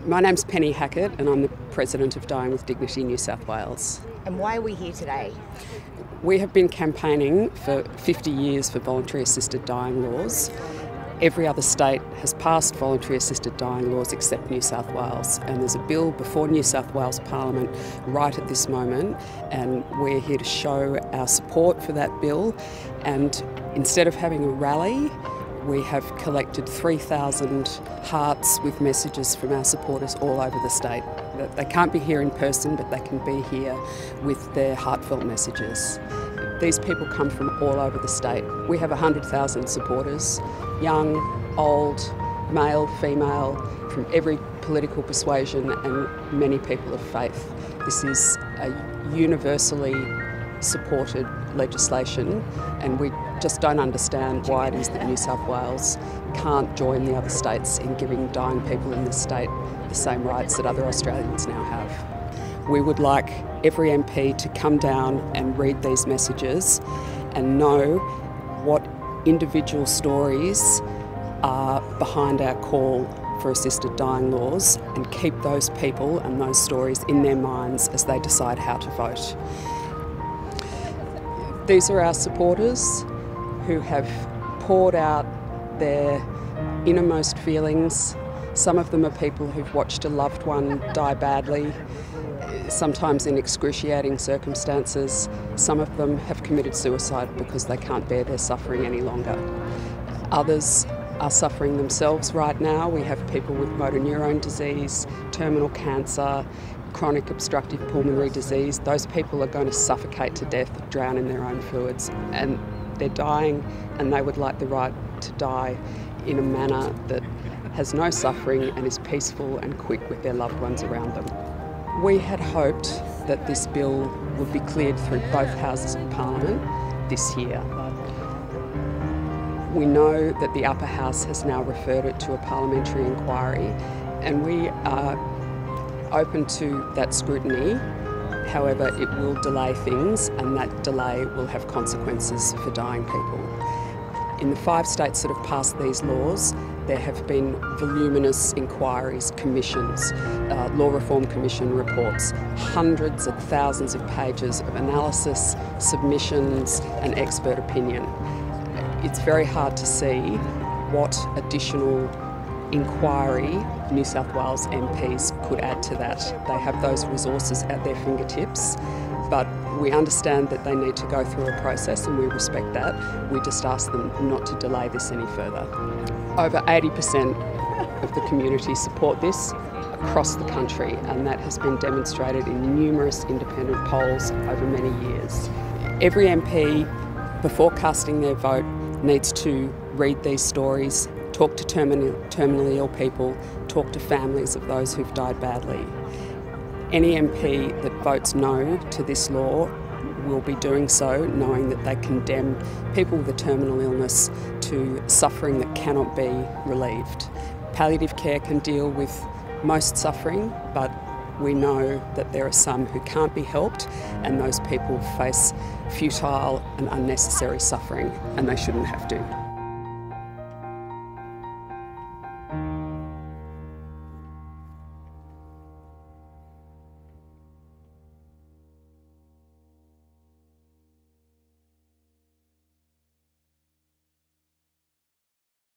My name's Penny Hackett and I'm the President of Dying with Dignity New South Wales. And why are we here today? We have been campaigning for 50 years for voluntary assisted dying laws. Every other state has passed voluntary assisted dying laws except New South Wales, and there's a bill before New South Wales Parliament right at this moment, and we're here to show our support for that bill. And instead of having a rally, we have collected 3,000 hearts with messages from our supporters all over the state. They can't be here in person, but they can be here with their heartfelt messages. These people come from all over the state. We have 100,000 supporters, young, old, male, female, from every political persuasion and many people of faith. This is a universally supported legislation, and we just don't understand why it is that New South Wales can't join the other states in giving dying people in this state the same rights that other Australians now have. We would like every MP to come down and read these messages and know what individual stories are behind our call for assisted dying laws, and keep those people and those stories in their minds as they decide how to vote. These are our supporters who have poured out their innermost feelings. Some of them are people who've watched a loved one die badly, sometimes in excruciating circumstances. Some of them have committed suicide because they can't bear their suffering any longer. Others are suffering themselves right now. We have people with motor neurone disease, terminal cancer, chronic obstructive pulmonary disease. Those people are going to suffocate to death, drown in their own fluids, and they're dying, and they would like the right to die in a manner that has no suffering and is peaceful and quick with their loved ones around them. We had hoped that this bill would be cleared through both houses of Parliament this year. We know that the upper house has now referred it to a parliamentary inquiry, and we are open to that scrutiny. However, it will delay things, and that delay will have consequences for dying people. In the 5 states that have passed these laws, there have been voluminous inquiries, commissions, Law Reform Commission reports, hundreds of thousands of pages of analysis, submissions and expert opinion. It's very hard to see what additional inquiry New South Wales MPs could add to that. They have those resources at their fingertips, but we understand that they need to go through a process, and we respect that. We just ask them not to delay this any further. Over 80% of the community support this across the country, and that has been demonstrated in numerous independent polls over many years. Every MP, before casting their vote, needs to read these stories, talk to terminally ill people, talk to families of those who've died badly. Any MP that votes no to this law will be doing so knowing that they condemn people with a terminal illness to suffering that cannot be relieved. Palliative care can deal with most suffering, but we know that there are some who can't be helped, and those people face futile and unnecessary suffering, and they shouldn't have to.